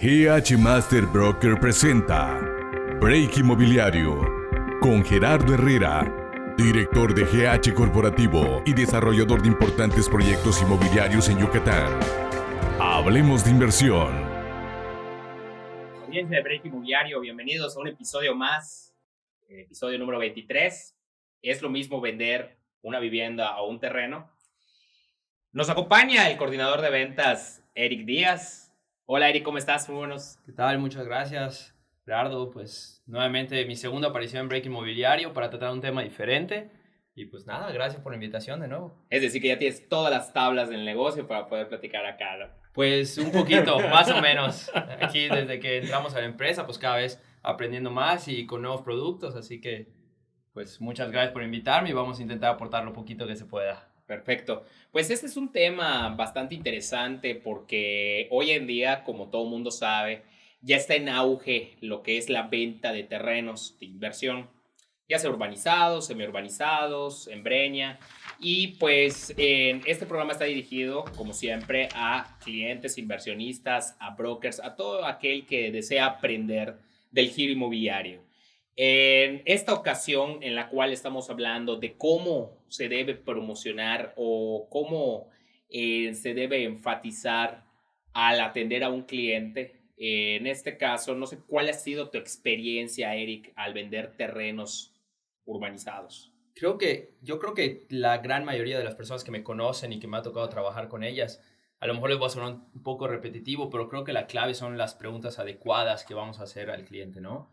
GH Master Broker presenta Break Inmobiliario con Gerardo Herrera, director de GH Corporativo y desarrollador de importantes proyectos inmobiliarios en Yucatán. Hablemos de inversión. Audiencia de Break Inmobiliario, bienvenidos a un episodio más, episodio número 23. Es lo mismo vender una vivienda o un terreno. Nos acompaña el coordinador de ventas, Eric Díaz. Hola Eric, ¿cómo estás? Muy buenos. ¿Qué tal? Muchas gracias, Gerardo. Pues nuevamente mi segunda aparición en Break Inmobiliario para tratar un tema diferente. Y pues nada, gracias por la invitación de nuevo. Es decir, que ya tienes todas las tablas del negocio para poder platicar acá, ¿no? Pues un poquito, más o menos. Aquí desde que entramos a la empresa, pues cada vez aprendiendo más y con nuevos productos. Así que pues muchas gracias por invitarme y vamos a intentar aportar lo poquito que se pueda. Perfecto. Pues este es un tema bastante interesante porque hoy en día, como todo mundo sabe, ya está en auge lo que es la venta de terrenos de inversión, ya sea urbanizados, semiurbanizados, en breña. Y pues este programa está dirigido, como siempre, a clientes, inversionistas, a brokers, a todo aquel que desea aprender del giro inmobiliario. En esta ocasión en la cual estamos hablando de cómo se debe promocionar o cómo se debe enfatizar al atender a un cliente, en este caso, no sé cuál ha sido tu experiencia, Eric, al vender terrenos urbanizados. Yo creo que la gran mayoría de las personas que me conocen y que me ha tocado trabajar con ellas, a lo mejor les voy a sonar un poco repetitivo, pero creo que la clave son las preguntas adecuadas que vamos a hacer al cliente, ¿no?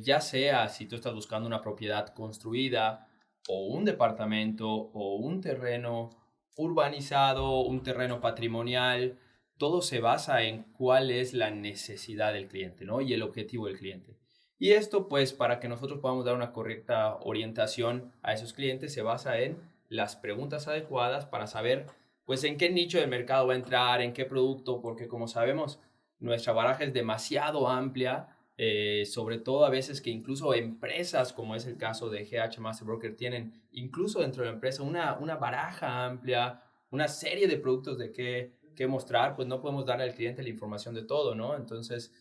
Ya sea si tú estás buscando una propiedad construida o un departamento o un terreno urbanizado, un terreno patrimonial, todo se basa en cuál es la necesidad del cliente, ¿no? Y el objetivo del cliente. Y esto, pues, para que nosotros podamos dar una correcta orientación a esos clientes, se basa en las preguntas adecuadas para saber, pues, en qué nicho de mercado va a entrar, en qué producto, porque como sabemos, nuestra baraja es demasiado amplia, sobre todo a veces que incluso empresas, como es el caso de GH Master Broker, tienen incluso dentro de la empresa una baraja amplia, una serie de productos de qué mostrar, pues no podemos darle al cliente la información de todo, ¿no? Entonces,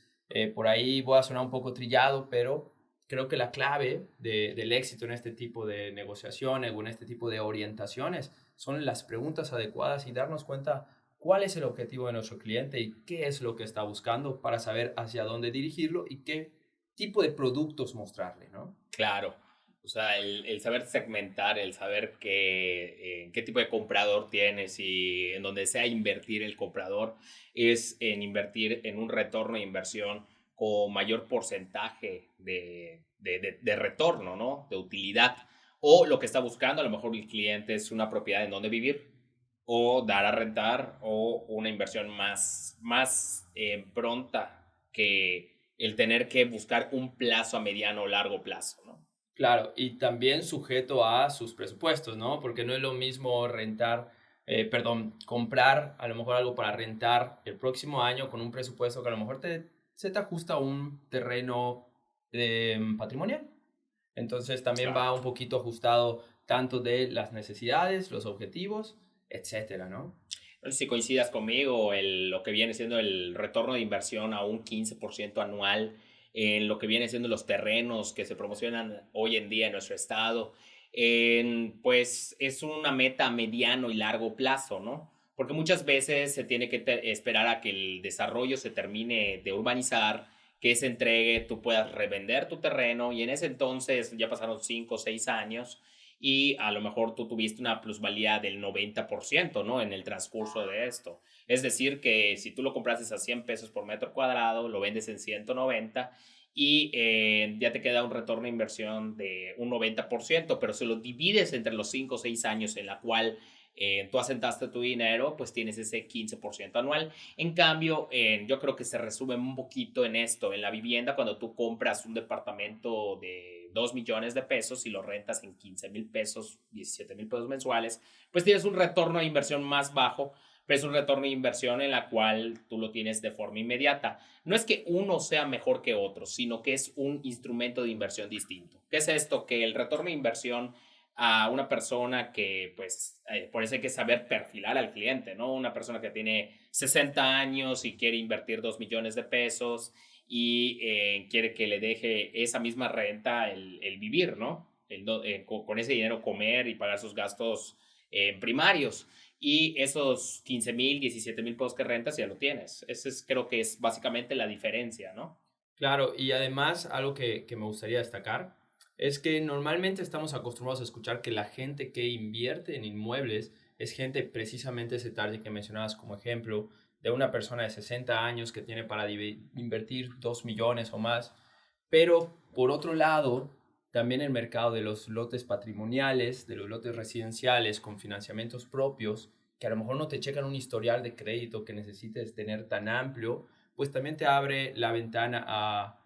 por ahí voy a sonar un poco trillado, pero creo que la clave del éxito en este tipo de negociaciones o en este tipo de orientaciones son las preguntas adecuadas y darnos cuenta cuál es el objetivo de nuestro cliente y qué es lo que está buscando para saber hacia dónde dirigirlo y qué tipo de productos mostrarle, ¿no? Claro, o sea, el saber segmentar, el saber qué tipo de comprador tienes y en donde sea invertir el comprador es en invertir en un retorno de inversión con mayor porcentaje de retorno, ¿no? De utilidad. O lo que está buscando, a lo mejor el cliente es una propiedad en donde vivir o dar a rentar o una inversión más pronta que el tener que buscar un plazo a mediano o largo plazo, ¿no? Claro, y también sujeto a sus presupuestos, ¿no? Porque no es lo mismo comprar a lo mejor algo para rentar el próximo año con un presupuesto que a lo mejor se te ajusta a un terreno patrimonial. Entonces también Claro. va un poquito ajustado tanto de las necesidades, los objetivos, etcétera, ¿no? No sé si coincidas conmigo, lo que viene siendo el retorno de inversión a un 15% anual en lo que viene siendo los terrenos que se promocionan hoy en día en nuestro estado, pues es una meta a mediano y largo plazo, ¿no? Porque muchas veces se tiene que esperar a que el desarrollo se termine de urbanizar, que se entregue, tú puedas revender tu terreno y en ese entonces ya pasaron 5 o 6 años y a lo mejor tú tuviste una plusvalía del 90%, ¿no? En el transcurso de esto. Es decir, que si tú lo compraste a 100 pesos por metro cuadrado, lo vendes en 190 y ya te queda un retorno de inversión de un 90%, pero si lo divides entre los 5 o 6 años en la cual tú asentaste tu dinero, pues tienes ese 15% anual. En cambio, yo creo que se resume un poquito en esto, en la vivienda, cuando tú compras un departamento de 2 millones de pesos y lo rentas en 15,000 pesos, 17,000 pesos mensuales, pues tienes un retorno de inversión más bajo, pero es un retorno de inversión en la cual tú lo tienes de forma inmediata. No es que uno sea mejor que otro, sino que es un instrumento de inversión distinto. ¿Qué es esto? Que el retorno de inversión a una persona que, pues, por eso hay que saber perfilar al cliente, ¿no? Una persona que tiene 60 años y quiere invertir 2 millones de pesos y quiere que le deje esa misma renta el vivir, ¿no? Con ese dinero comer y pagar sus gastos primarios. Y esos 15,000, 17,000 pesos que rentas ya lo tienes. Ese es, creo que es básicamente la diferencia, ¿no? Claro, y además algo que me gustaría destacar es que normalmente estamos acostumbrados a escuchar que la gente que invierte en inmuebles es gente precisamente ese target que mencionabas como ejemplo de una persona de 60 años que tiene para invertir 2 millones o más. Pero por otro lado, también el mercado de los lotes patrimoniales, de los lotes residenciales con financiamientos propios, que a lo mejor no te checan un historial de crédito que necesites tener tan amplio, pues también te abre la ventana a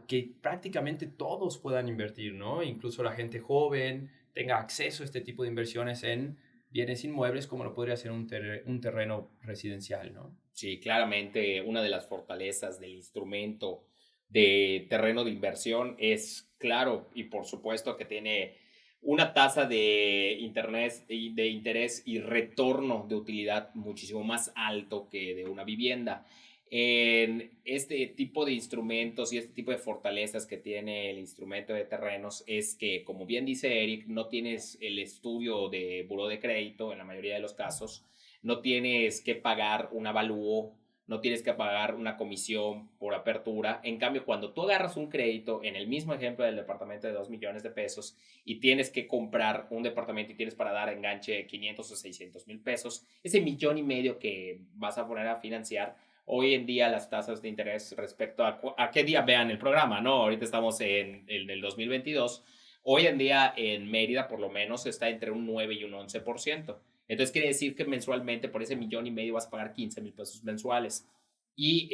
que prácticamente todos puedan invertir, ¿no? Incluso la gente joven tenga acceso a este tipo de inversiones en bienes inmuebles como lo podría ser un terreno residencial, ¿no? Sí, claramente una de las fortalezas del instrumento de terreno de inversión es, claro, y por supuesto que tiene una tasa de interés y retorno de utilidad muchísimo más alto que de una vivienda. En este tipo de instrumentos y este tipo de fortalezas que tiene el instrumento de terrenos es que, como bien dice Eric, no tienes el estudio de buró de crédito en la mayoría de los casos, no tienes que pagar un avalúo, no tienes que pagar una comisión por apertura. En cambio, cuando tú agarras un crédito, en el mismo ejemplo del departamento de 2 millones de pesos, y tienes que comprar un departamento y tienes para dar enganche de 500 o 600 mil pesos, ese 1,5 millones que vas a poner a financiar, hoy en día las tasas de interés respecto a qué día vean el programa, ¿no? Ahorita estamos en el 2022. Hoy en día en Mérida por lo menos está entre un 9 y un 11%. Entonces quiere decir que mensualmente por ese 1,5 millones vas a pagar 15,000 pesos mensuales. Y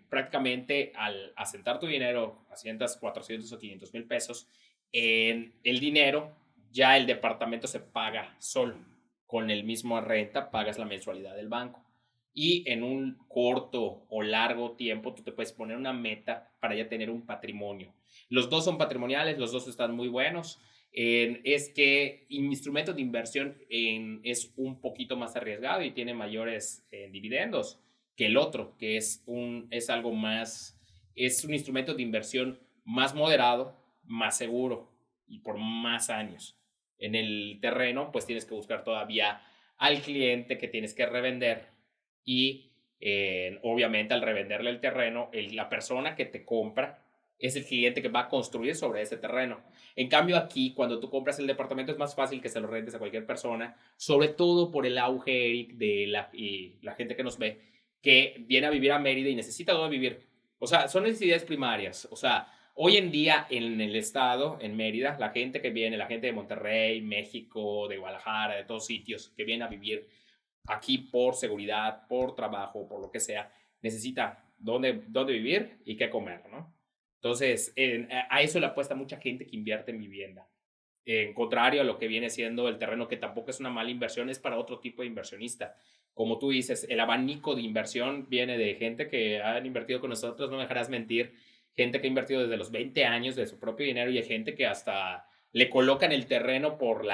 prácticamente al asentar tu dinero, asientas 400 o 500 mil pesos, en el dinero ya el departamento se paga solo. Con el mismo renta pagas la mensualidad del banco. Y en un corto o largo tiempo tú te puedes poner una meta para ya tener un patrimonio. Los dos son patrimoniales, los dos están muy buenos. Es que instrumento de inversión es un poquito más arriesgado y tiene mayores dividendos que el otro, que es algo más, es un instrumento de inversión más moderado, más seguro y por más años. En el terreno, pues tienes que buscar todavía al cliente que tienes que revender y obviamente al revenderle el terreno, la persona que te compra es el cliente que va a construir sobre ese terreno. En cambio aquí, cuando tú compras el departamento es más fácil que se lo rentes a cualquier persona, sobre todo por el auge, Eric, y la gente que nos ve, que viene a vivir a Mérida y necesita dónde vivir. O sea, son necesidades primarias. O sea, hoy en día en el estado, en Mérida, la gente que viene, la gente de Monterrey, México, de Guadalajara, de todos sitios, que viene a vivir aquí por seguridad, por trabajo, por lo que sea, necesita dónde vivir y qué comer, ¿no? Entonces, a eso le apuesta mucha gente que invierte en vivienda. En contrario a lo que viene siendo el terreno, que tampoco es una mala inversión, es para otro tipo de inversionista. Como tú dices, el abanico de inversión viene de gente que han invertido con nosotros, no me dejarás mentir, gente que ha invertido desde los 20 años de su propio dinero y hay gente que hasta le colocan el terreno por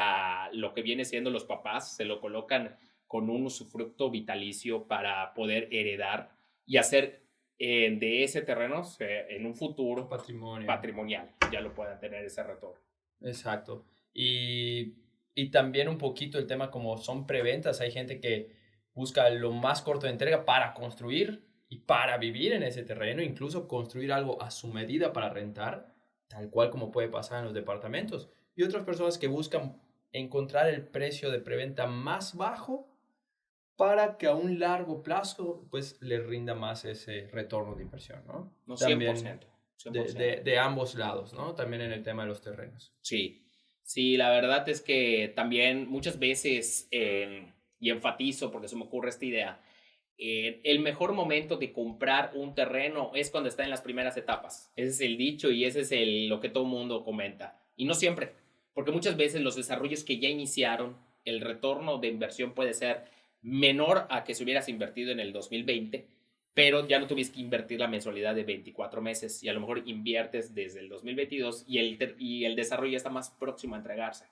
lo que viene siendo los papás, se lo colocan con un usufructo vitalicio para poder heredar y hacer de ese terreno en un futuro patrimonial, ya lo puedan tener ese retorno. Exacto. Y también un poquito el tema como son preventas, hay gente que busca lo más corto de entrega para construir y para vivir en ese terreno, incluso construir algo a su medida para rentar, tal cual como puede pasar en los departamentos. Y otras personas que buscan encontrar el precio de preventa más bajo para que a un largo plazo pues le rinda más ese retorno de inversión, ¿no? No, 100%. También 100%. de ambos lados, ¿no? También en el tema de los terrenos. Sí, sí, la verdad es que también muchas veces, y enfatizo porque se me ocurre esta idea, el mejor momento de comprar un terreno es cuando está en las primeras etapas. Ese es el dicho y ese es lo que todo el mundo comenta. Y no siempre, porque muchas veces los desarrollos que ya iniciaron, el retorno de inversión puede ser menor a que si hubieras invertido en el 2020, pero ya no tuviste que invertir la mensualidad de 24 meses y a lo mejor inviertes desde el 2022 y el desarrollo ya está más próximo a entregarse.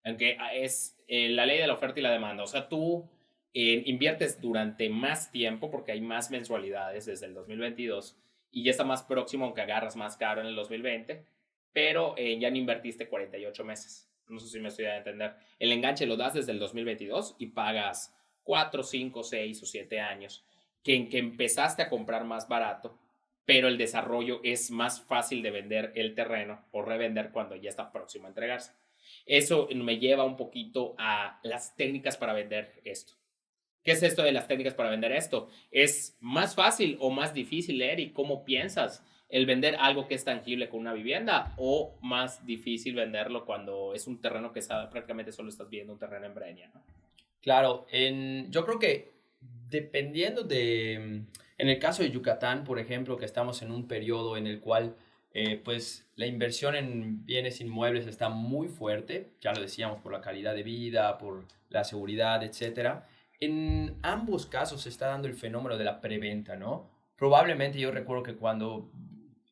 Aunque es la ley de la oferta y la demanda. O sea, tú inviertes durante más tiempo porque hay más mensualidades desde el 2022 y ya está más próximo, aunque agarras más caro en el 2020, pero ya no invertiste 48 meses. No sé si me estoy a entender. El enganche lo das desde el 2022 y pagas 4, 5, 6 o 7 años, que en que empezaste a comprar más barato, pero el desarrollo es más fácil de vender el terreno o revender cuando ya está próximo a entregarse. Eso me lleva un poquito a las técnicas para vender esto. ¿Qué es esto de las técnicas para vender esto? ¿Es más fácil o más difícil, Eric? ¿Cómo piensas el vender algo que es tangible con una vivienda o más difícil venderlo cuando es un terreno que prácticamente solo estás viendo un terreno en Breña, ¿no? Claro, yo creo que dependiendo en el caso de Yucatán, por ejemplo, que estamos en un periodo en el cual pues la inversión en bienes inmuebles está muy fuerte, ya lo decíamos, por la calidad de vida, por la seguridad, etcétera. En ambos casos se está dando el fenómeno de la preventa, ¿no? Probablemente yo recuerdo que cuando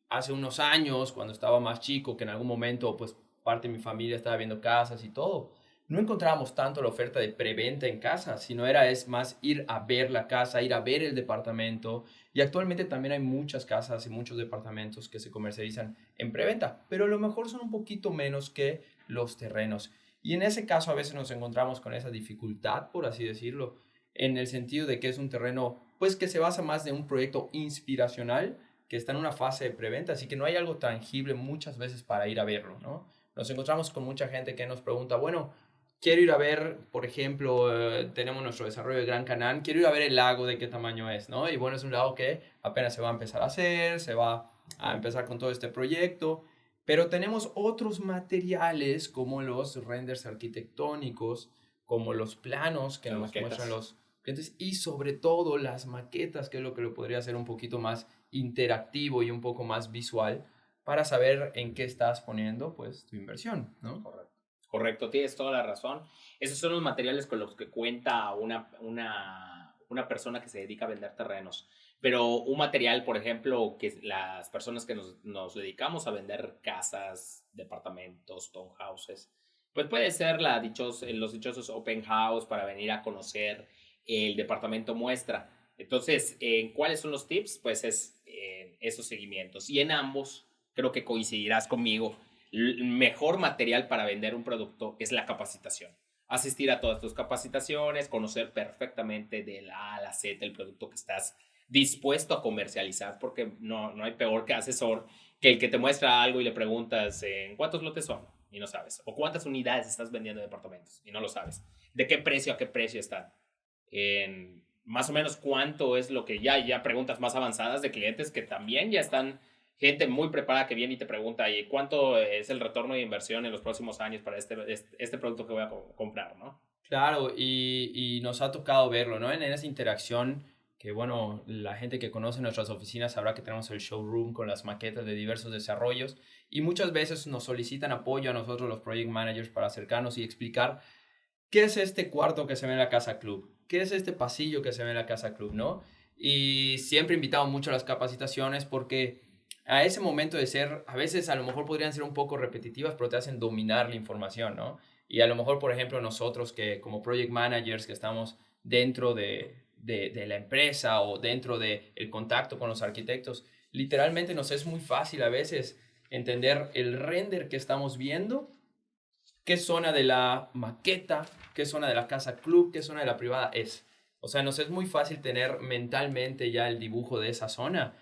hace unos años, cuando estaba más chico, que en algún momento pues parte de mi familia estaba viendo casas y todo, no encontrábamos tanto la oferta de preventa en casa, sino es más ir a ver la casa, ir a ver el departamento. Y actualmente también hay muchas casas y muchos departamentos que se comercializan en preventa, pero a lo mejor son un poquito menos que los terrenos. Y en ese caso a veces nos encontramos con esa dificultad, por así decirlo, en el sentido de que es un terreno pues que se basa más de un proyecto inspiracional que está en una fase de preventa, así que no hay algo tangible muchas veces para ir a verlo, ¿no? Nos encontramos con mucha gente que nos pregunta, bueno, quiero ir a ver, por ejemplo, tenemos nuestro desarrollo de Gran Canán, quiero ir a ver el lago de qué tamaño es, ¿no? Y bueno, es un lago que apenas se va a empezar a hacer, se va a empezar con todo este proyecto, pero tenemos otros materiales como los renders arquitectónicos, como los planos que Las nos maquetas. muestran los clientes y sobre todo las maquetas, que es lo que lo podría hacer un poquito más interactivo y un poco más visual para saber en qué estás poniendo pues tu inversión, ¿no? Correcto. Correcto, tienes toda la razón. Esos son los materiales con los que cuenta una persona que se dedica a vender terrenos. Pero un material, por ejemplo, que las personas que nos dedicamos a vender casas, departamentos, townhouses, pues puede ser los dichosos open house para venir a conocer el departamento muestra. Entonces, ¿cuáles son los tips? Pues es esos seguimientos. Y en ambos, creo que coincidirás conmigo, el mejor material para vender un producto es la capacitación. Asistir a todas tus capacitaciones, conocer perfectamente de la A a la Z el producto que estás dispuesto a comercializar, porque no hay peor que asesor que el que te muestra algo y le preguntas en cuántos lotes son y no sabes, o cuántas unidades estás vendiendo de departamentos y no lo sabes, de qué precio a qué precio están, en más o menos cuánto es lo que ya preguntas más avanzadas de clientes que también ya están gente muy preparada que viene y te pregunta, ¿y cuánto es el retorno de inversión en los próximos años para este producto que voy a comprar, ¿no? Claro, y nos ha tocado verlo, ¿no? En esa interacción que, bueno, la gente que conoce nuestras oficinas sabrá que tenemos el showroom con las maquetas de diversos desarrollos y muchas veces nos solicitan apoyo a nosotros los project managers para acercarnos y explicar qué es este cuarto que se ve en la casa club, qué es este pasillo que se ve en la casa club, ¿no? Y siempre invitamos mucho a las capacitaciones porque a ese momento de ser, a veces a lo mejor podrían ser un poco repetitivas, pero te hacen dominar la información, ¿no? Y a lo mejor, por ejemplo, nosotros que como project managers que estamos dentro de la empresa o dentro del contacto con los arquitectos, literalmente nos es muy fácil a veces entender el render que estamos viendo, qué zona de la maqueta, qué zona de la casa club, qué zona de la privada es. O sea, nos es muy fácil tener mentalmente ya el dibujo de esa zona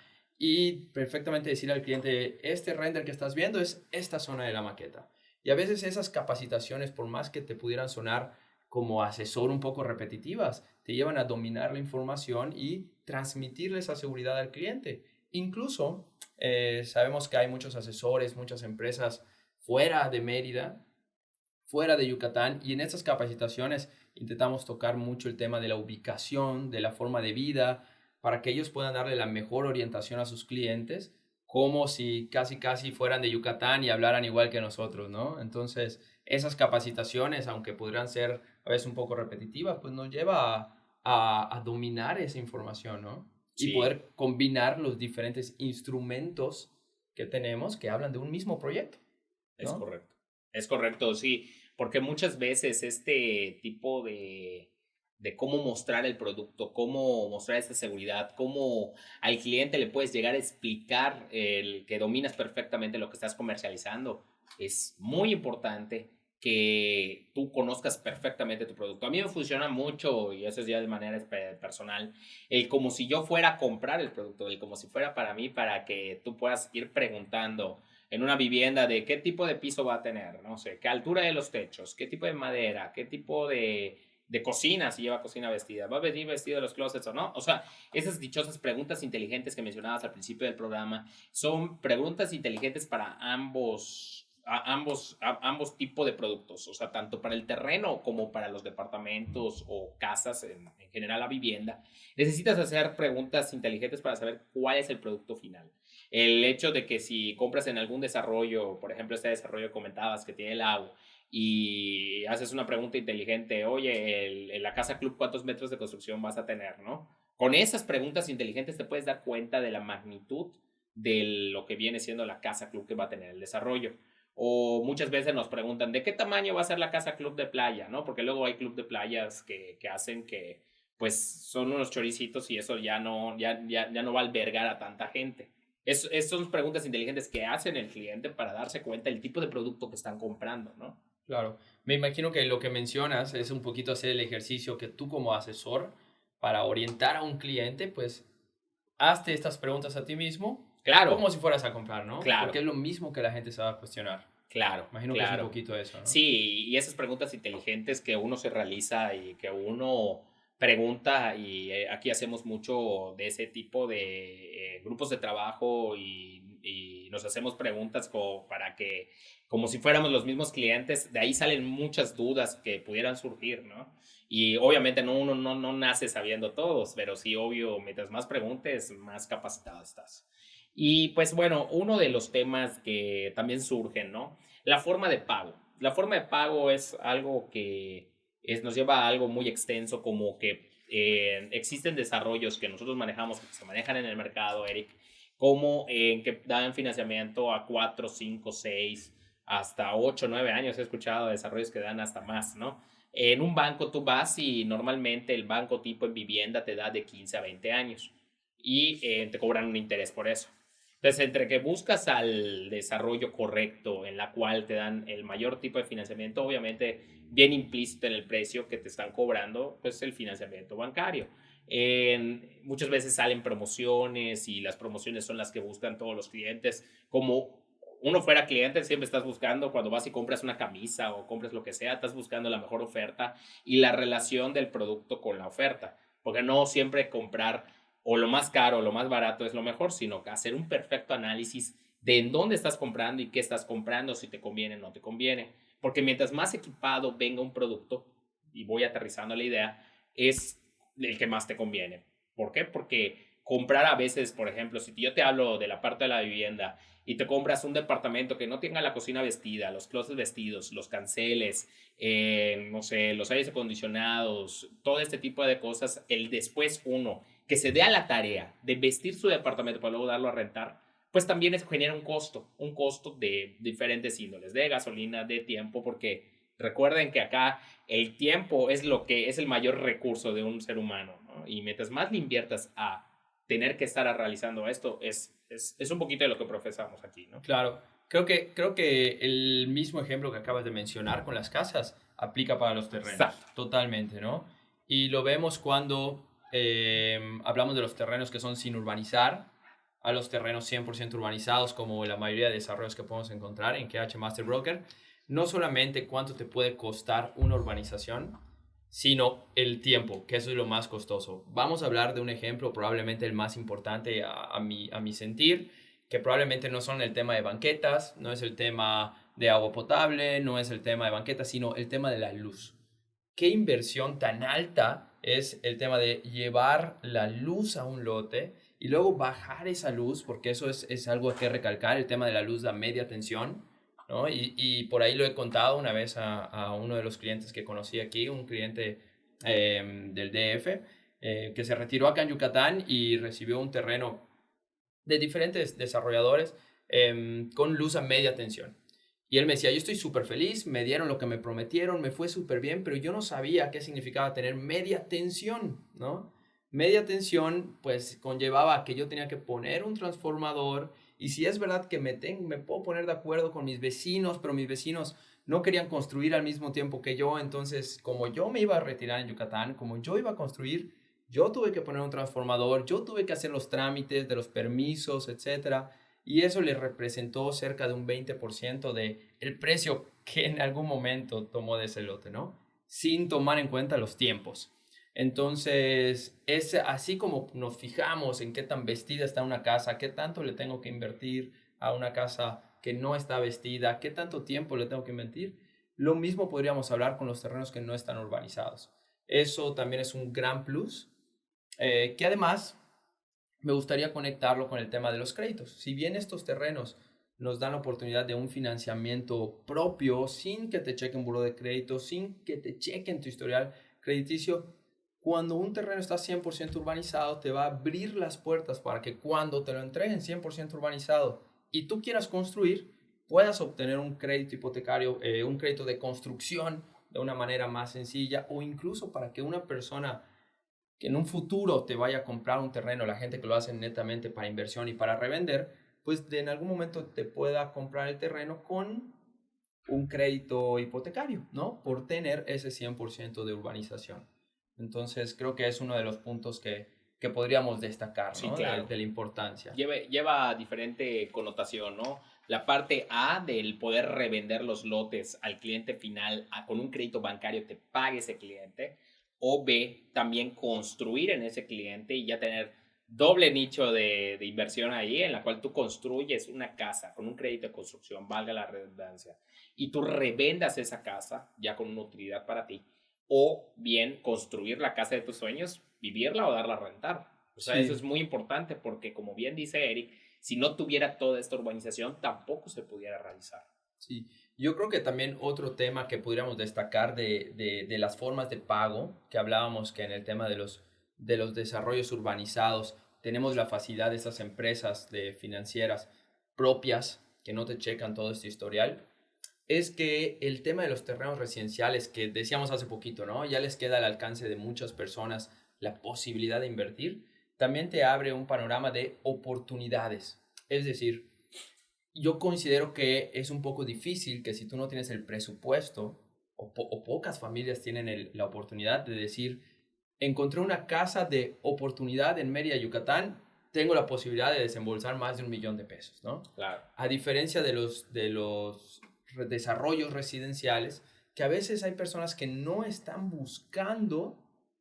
y perfectamente decir al cliente, este render que estás viendo es esta zona de la maqueta. Y a veces esas capacitaciones, por más que te pudieran sonar como asesor un poco repetitivas, te llevan a dominar la información y transmitirle esa seguridad al cliente. Incluso sabemos que hay muchos asesores, muchas empresas fuera de Mérida, fuera de Yucatán, y en estas capacitaciones intentamos tocar mucho el tema de la ubicación, de la forma de vida, para que ellos puedan darle la mejor orientación a sus clientes, como si casi fueran de Yucatán y hablaran igual que nosotros, ¿no? Entonces, esas capacitaciones, aunque podrán ser a veces un poco repetitivas, pues nos lleva a dominar esa información, ¿no? Y Sí, poder combinar los diferentes instrumentos que tenemos que hablan de un mismo proyecto, es ¿no? correcto. Es correcto, sí. porque muchas veces este tipo de cómo mostrar el producto, cómo mostrar esta seguridad, cómo al cliente le puedes llegar a explicar el que dominas perfectamente lo que estás comercializando, es muy importante que tú conozcas perfectamente tu producto. A mí me funciona mucho, y eso es ya de manera personal, el como si yo fuera a comprar el producto, el como si fuera para mí, para que tú puedas ir preguntando en una vivienda de qué tipo de piso va a tener, no sé, qué altura de los techos, qué tipo de madera, qué tipo de cocina, si lleva cocina vestida, va a venir vestido de los closets o no. O sea, esas dichosas preguntas inteligentes que mencionabas al principio del programa son preguntas inteligentes para ambos tipos de productos, o sea, tanto para el terreno como para los departamentos o casas, en general la vivienda. Necesitas hacer preguntas inteligentes para saber cuál es el producto final. El hecho de que si compras en algún desarrollo, por ejemplo, este desarrollo que comentabas que tiene el lago, y haces una pregunta inteligente, oye, en la casa club, ¿cuántos metros de construcción vas a tener, no? Con esas preguntas inteligentes te puedes dar cuenta de la magnitud de lo que viene siendo la casa club que va a tener el desarrollo. O muchas veces nos preguntan, ¿de qué tamaño va a ser la casa club de playa, no? Porque luego hay club de playas que hacen que, pues, son unos choricitos y eso ya no va a albergar a tanta gente. Son preguntas inteligentes que hacen el cliente para darse cuenta del tipo de producto que están comprando, ¿no? Claro, me imagino que lo que mencionas es un poquito hacer el ejercicio que tú como asesor, para orientar a un cliente, pues hazte estas preguntas a ti mismo, Claro, como si fueras a comprar, ¿no? claro. Porque es lo mismo que la gente se va a cuestionar. Claro, Imagino que es un claro. poquito eso, ¿no? Sí, y esas preguntas inteligentes que uno se realiza y que uno pregunta, y aquí hacemos mucho de ese tipo de grupos de trabajo y nos hacemos preguntas para que, como si fuéramos los mismos clientes, de ahí salen muchas dudas que pudieran surgir, ¿no? Y obviamente uno no nace sabiendo todos, pero sí, obvio, mientras más preguntes, más capacitado estás. Y pues bueno, uno de los temas que también surgen, ¿no? La forma de pago. La forma de pago es algo que nos lleva a algo muy extenso, como que existen desarrollos que nosotros manejamos, que se manejan en el mercado, Eric, como que dan financiamiento a 4, 5, 6, hasta 8, 9 años. He escuchado de desarrollos que dan hasta más, ¿no? En un banco tú vas y normalmente el banco tipo en vivienda te da de 15 a 20 años y te cobran un interés por eso. Entonces, entre que buscas al desarrollo correcto en la cual te dan el mayor tipo de financiamiento, obviamente bien implícito en el precio que te están cobrando, pues el financiamiento bancario. Muchas veces salen promociones y las promociones son las que buscan todos los clientes. Como uno fuera cliente, siempre estás buscando, cuando vas y compras una camisa o compras lo que sea, estás buscando la mejor oferta y la relación del producto con la oferta, porque no siempre comprar o lo más caro o lo más barato es lo mejor, sino que hacer un perfecto análisis de en dónde estás comprando y qué estás comprando, si te conviene o no te conviene. Porque mientras más equipado venga un producto, y voy aterrizando la idea, es el que más te conviene. ¿Por qué? Porque comprar a veces, por ejemplo, si yo te hablo de la parte de la vivienda y te compras un departamento que no tenga la cocina vestida, los closets vestidos, los canceles, no sé, los aires acondicionados, todo este tipo de cosas, el después uno que se dé a la tarea de vestir su departamento para luego darlo a rentar, pues también eso genera un costo de diferentes índoles, de gasolina, de tiempo, porque recuerden que acá el tiempo es lo que es el mayor recurso de un ser humano, ¿no? Y mientras más le inviertas a tener que estar realizando esto, es un poquito de lo que profesamos aquí, ¿no? Claro, creo que el mismo ejemplo que acabas de mencionar con las casas aplica para los terrenos, Exacto. totalmente, ¿no? Y lo vemos cuando hablamos de los terrenos que son sin urbanizar, a los terrenos 100% urbanizados, como la mayoría de desarrollos que podemos encontrar en KH Master Broker. No solamente cuánto te puede costar una urbanización, sino el tiempo, que eso es lo más costoso. Vamos a hablar de un ejemplo, probablemente el más importante a mi sentir, que probablemente no son el tema de banquetas, no es el tema de agua potable, no es el tema de banquetas, sino el tema de la luz. ¿Qué inversión tan alta es el tema de llevar la luz a un lote y luego bajar esa luz? Porque eso es algo que recalcar, el tema de la luz, la media tensión, ¿no? Y por ahí lo he contado una vez a uno de los clientes que conocí aquí, un cliente del DF, que se retiró acá en Yucatán y recibió un terreno de diferentes desarrolladores con luz a media tensión. Y él me decía, yo estoy súper feliz, me dieron lo que me prometieron, me fue súper bien, pero yo no sabía qué significaba tener media tensión, ¿no? Media tensión, pues, conllevaba que yo tenía que poner un transformador, y si es verdad que me puedo poner de acuerdo con mis vecinos, pero mis vecinos no querían construir al mismo tiempo que yo, entonces, como yo me iba a retirar en Yucatán, como yo iba a construir, yo tuve que poner un transformador, yo tuve que hacer los trámites de los permisos, etcétera, y eso le representó cerca de un 20% de el precio que en algún momento tomó de ese lote, ¿no? Sin tomar en cuenta los tiempos. Entonces, es así como nos fijamos en qué tan vestida está una casa, qué tanto le tengo que invertir a una casa que no está vestida, qué tanto tiempo le tengo que invertir. Lo mismo podríamos hablar con los terrenos que no están urbanizados. Eso también es un gran plus, que además me gustaría conectarlo con el tema de los créditos. Si bien estos terrenos nos dan la oportunidad de un financiamiento propio, sin que te chequen buró de crédito, sin que te chequen tu historial crediticio, cuando un terreno está 100% urbanizado, te va a abrir las puertas para que cuando te lo entreguen 100% urbanizado y tú quieras construir, puedas obtener un crédito hipotecario, un crédito de construcción de una manera más sencilla, o incluso para que una persona que en un futuro te vaya a comprar un terreno, la gente que lo hace netamente para inversión y para revender, pues en algún momento te pueda comprar el terreno con un crédito hipotecario, ¿no? Por tener ese 100% de urbanización. Entonces, creo que es uno de los puntos que podríamos destacar, Sí, ¿no? claro. De la importancia. Lleva diferente connotación, ¿no? La parte A del poder revender los lotes al cliente final con un crédito bancario te pague ese cliente. O B, también construir en ese cliente y ya tener doble nicho de inversión ahí, en la cual tú construyes una casa con un crédito de construcción, valga la redundancia, y tú revendas esa casa ya con una utilidad para ti. O bien construir la casa de tus sueños, vivirla o darla a rentar. O sea, eso Sí, es muy importante porque, como bien dice Eric, si no tuviera toda esta urbanización, tampoco se pudiera realizar. sí. Yo creo que también otro tema que pudiéramos destacar de las formas de pago, que hablábamos que en el tema de los desarrollos urbanizados, tenemos la facilidad de esas empresas de financieras propias que no te checan todo este historial, es que el tema de los terrenos residenciales, que decíamos hace poquito, ¿no? Ya les queda al alcance de muchas personas la posibilidad de invertir, también te abre un panorama de oportunidades. Es decir, yo considero que es un poco difícil que si tú no tienes el presupuesto, o pocas familias tienen la oportunidad de decir, encontré una casa de oportunidad en Mérida, Yucatán, tengo la posibilidad de desembolsar más de $1,000,000, ¿no? Claro. A diferencia de los desarrollos residenciales, que a veces hay personas que no están buscando,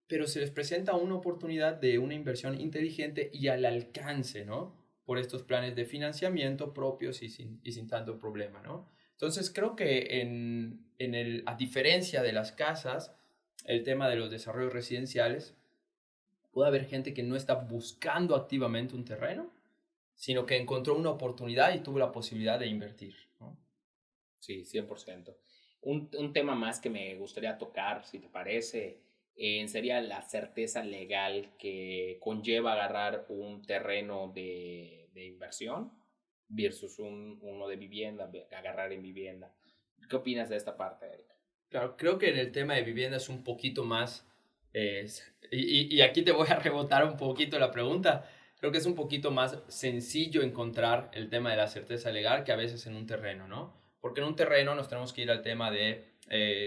pero se les presenta una oportunidad de una inversión inteligente y al alcance, ¿no? Por estos planes de financiamiento propios y sin tanto problema, ¿no? Entonces creo que a diferencia de las casas, el tema de los desarrollos residenciales, puede haber gente que no está buscando activamente un terreno, sino que encontró una oportunidad y tuvo la posibilidad de invertir, ¿no? Sí, 100%. Un tema más que me gustaría tocar, si te parece, sería la certeza legal que conlleva agarrar un terreno de inversión versus uno de vivienda, agarrar en vivienda. ¿Qué opinas de esta parte, Eric? Claro, creo que en el tema de vivienda es un poquito más, y aquí te voy a rebotar un poquito la pregunta, creo que es un poquito más sencillo encontrar el tema de la certeza legal que a veces en un terreno, ¿no? Porque en un terreno nos tenemos que ir al tema de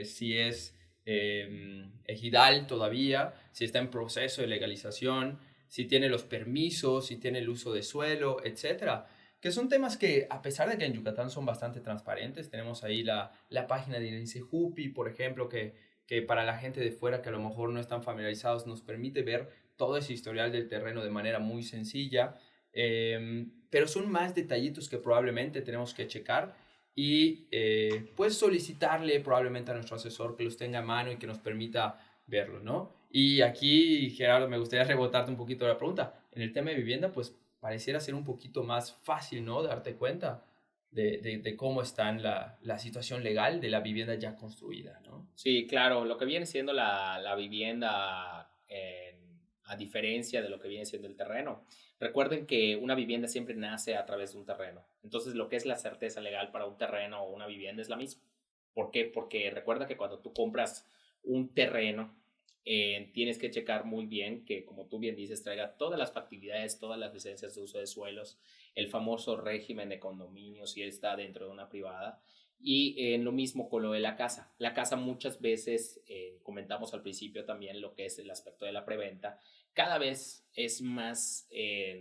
si es ejidal todavía, si está en proceso de legalización, si tiene los permisos, si tiene el uso de suelo, etcétera. Que son temas que, a pesar de que en Yucatán son bastante transparentes, tenemos ahí la página de INSEJUPI, por ejemplo, que para la gente de fuera que a lo mejor no están familiarizados nos permite ver todo ese historial del terreno de manera muy sencilla, pero son más detallitos que probablemente tenemos que checar y pues solicitarle probablemente a nuestro asesor que los tenga a mano y que nos permita verlo, ¿no? Y aquí, Gerardo, me gustaría rebotarte un poquito la pregunta. En el tema de vivienda, pues pareciera ser un poquito más fácil, ¿no? Darte cuenta de cómo está en la situación legal de la vivienda ya construida, ¿no? Sí, claro, lo que viene siendo la vivienda a diferencia de lo que viene siendo el terreno. Recuerden que una vivienda siempre nace a través de un terreno. Entonces, lo que es la certeza legal para un terreno o una vivienda es la misma. ¿Por qué? Porque recuerda que cuando tú compras un terreno, tienes que checar muy bien que, como tú bien dices, traiga todas las factibilidades, todas las licencias de uso de suelos, el famoso régimen de condominio si está dentro de una privada. Y lo mismo con lo de la casa. La casa muchas veces, comentamos al principio también lo que es el aspecto de la preventa, cada vez es más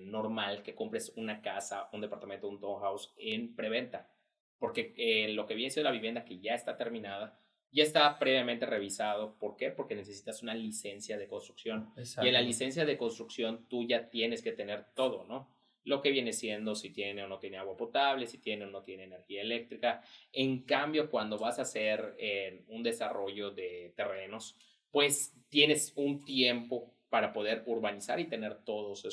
normal que compres una casa, un departamento, un townhouse en preventa, porque lo que viene siendo la vivienda que ya está terminada, ya está previamente revisado. ¿Por qué? Porque necesitas una licencia de construcción. Y en la licencia de construcción tú ya tienes que tener todo, ¿no? Lo que viene siendo si tiene o no tiene agua potable, si tiene o no tiene energía eléctrica. En cambio, cuando vas a hacer un desarrollo de terrenos, pues tienes un tiempo para poder urbanizar y tener todos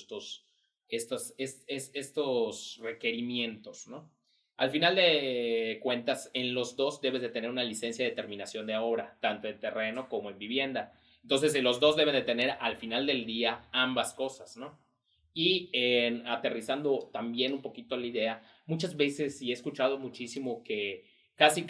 estos requerimientos, ¿no? Al final de cuentas, en los dos debes de tener una licencia de terminación de obra, tanto en terreno como en vivienda. Entonces, en los dos deben de tener al final del día ambas cosas, ¿no? Y aterrizando también un poquito la idea, muchas veces, y he escuchado muchísimo que casi,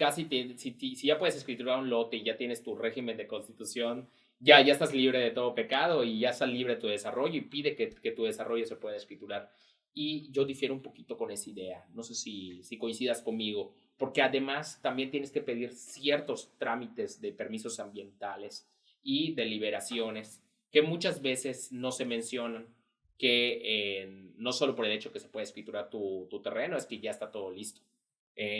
si ya puedes escriturar un lote y ya tienes tu régimen de constitución, ya estás libre de todo pecado y ya estás libre de tu desarrollo y pide que tu desarrollo se pueda escriturar. Y yo difiero un poquito con esa idea, no sé si coincidas conmigo, porque además también tienes que pedir ciertos trámites de permisos ambientales y de liberaciones que muchas veces no se mencionan, que no solo por el hecho que se puede escriturar tu terreno, es que ya está todo listo.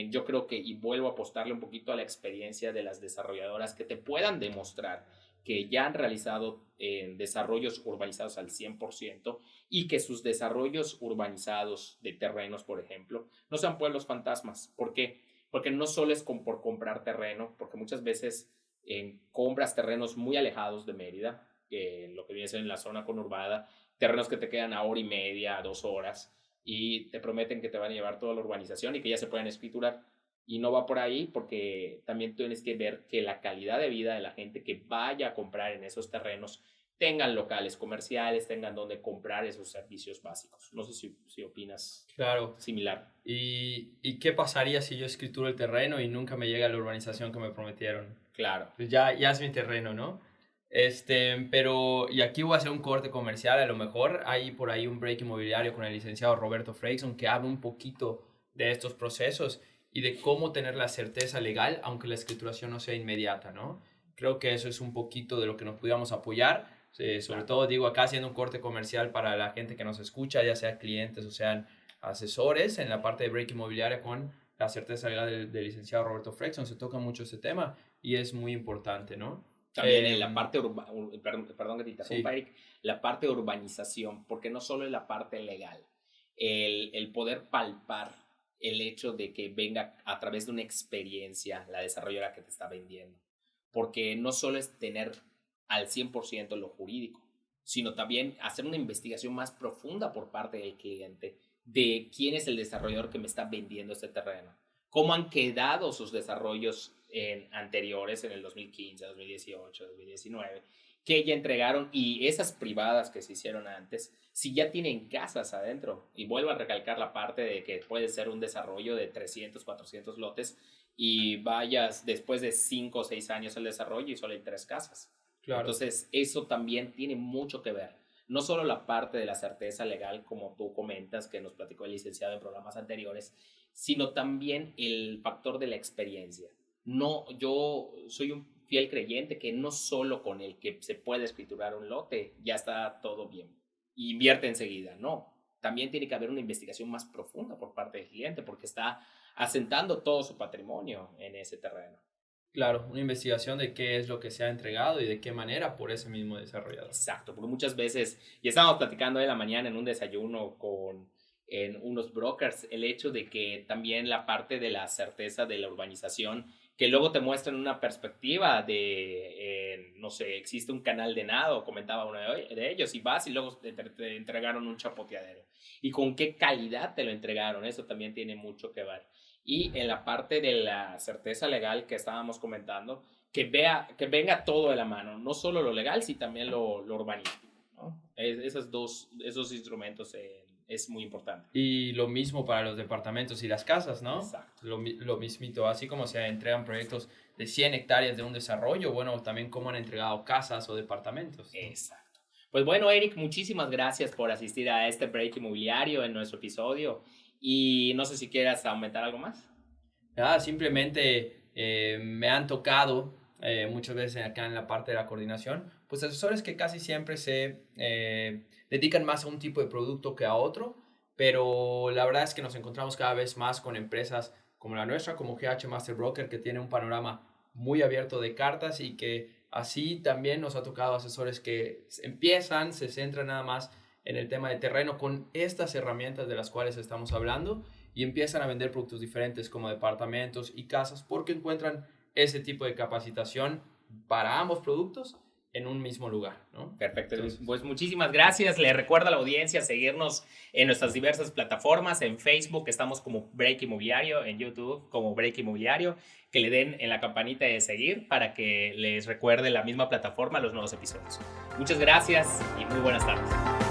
Yo creo que, y vuelvo a apostarle un poquito a la experiencia de las desarrolladoras que te puedan demostrar que ya han realizado desarrollos urbanizados al 100% y que sus desarrollos urbanizados de terrenos, por ejemplo, no sean pueblos fantasmas. ¿Por qué? Porque no solo es por comprar terreno, porque muchas veces compras terrenos muy alejados de Mérida, lo que viene a ser en la zona conurbada, terrenos que te quedan a hora y media, 2 horas, y te prometen que te van a llevar toda la urbanización y que ya se pueden escriturar. Y no va por ahí, porque también tienes que ver que la calidad de vida de la gente que vaya a comprar en esos terrenos tengan locales comerciales, tengan donde comprar esos servicios básicos. No sé si opinas Claro. similar. ¿Y qué pasaría si yo escrituro el terreno y nunca me llega la urbanización que me prometieron? Claro. Pues ya es mi terreno, ¿no? Pero, y aquí voy a hacer un corte comercial, a lo mejor hay por ahí un break inmobiliario con el licenciado Roberto Freixon que habla un poquito de estos procesos y de cómo tener la certeza legal, aunque la escrituración no sea inmediata, ¿no? Creo que eso es un poquito de lo que nos pudiéramos apoyar, sobre todo, digo, acá haciendo un corte comercial para la gente que nos escucha, ya sea clientes o sean asesores, en la parte de break inmobiliaria con la certeza legal del licenciado Roberto Freixon, se toca mucho ese tema y es muy importante, ¿no? También en la parte, perdón que te interrumpa, Sí. Eric, la parte de urbanización, porque no solo es la parte legal, el poder palpar el hecho de que venga a través de una experiencia la desarrolladora que te está vendiendo, porque no solo es tener al 100% lo jurídico, sino también hacer una investigación más profunda por parte del cliente de quién es el desarrollador que me está vendiendo este terreno, cómo han quedado sus desarrollos anteriores en el 2015, 2018, 2019, que ya entregaron, y esas privadas que se hicieron antes, si ya tienen casas adentro. Y vuelvo a recalcar la parte de que puede ser un desarrollo de 300, 400 lotes y vayas después de 5 o 6 años el desarrollo y solo hay 3 casas. Claro. Entonces eso también tiene mucho que ver. No solo la parte de la certeza legal, como tú comentas, que nos platicó el licenciado en programas anteriores, sino también el factor de la experiencia. No, yo soy un fiel creyente que no solo con el que se puede escriturar un lote ya está todo bien, invierte enseguida, no. También tiene que haber una investigación más profunda por parte del cliente porque está asentando todo su patrimonio en ese terreno. Claro, una investigación de qué es lo que se ha entregado y de qué manera por ese mismo desarrollador. Exacto, porque muchas veces, y estábamos platicando de la mañana en un desayuno en unos brokers, el hecho de que también la parte de la certeza de la urbanización, que luego te muestran una perspectiva de, no sé, existe un canal de nado, comentaba uno de ellos, y vas y luego te entregaron un chapoteadero. ¿Y con qué calidad te lo entregaron? Eso también tiene mucho que ver. Y en la parte de la certeza legal que estábamos comentando, que venga todo de la mano, no solo lo legal, sino también lo urbanístico, ¿no? Esos instrumentos es muy importante. Y lo mismo para los departamentos y las casas, ¿no? Exacto. Lo mismito, así como se entregan proyectos de 100 hectáreas de un desarrollo, bueno, también cómo han entregado casas o departamentos, ¿no? Exacto. Pues bueno, Eric, muchísimas gracias por asistir a este break inmobiliario en nuestro episodio. Y no sé si quieras aumentar algo más. Simplemente me han tocado muchas veces acá en la parte de la coordinación, pues asesores que casi siempre se dedican más a un tipo de producto que a otro, pero la verdad es que nos encontramos cada vez más con empresas como la nuestra, como GH Master Broker, que tiene un panorama muy abierto de cartas y que así también nos ha tocado asesores que se centran nada más en el tema de terreno con estas herramientas de las cuales estamos hablando y empiezan a vender productos diferentes como departamentos y casas porque encuentran ese tipo de capacitación para ambos productos en un mismo lugar, ¿no? Perfecto. Entonces, pues muchísimas gracias. Le recuerdo a la audiencia seguirnos en nuestras diversas plataformas. En Facebook estamos como Break Inmobiliario, en YouTube como Break Inmobiliario. Que le den en la campanita de seguir para que les recuerde la misma plataforma los nuevos episodios. Muchas gracias y muy buenas tardes.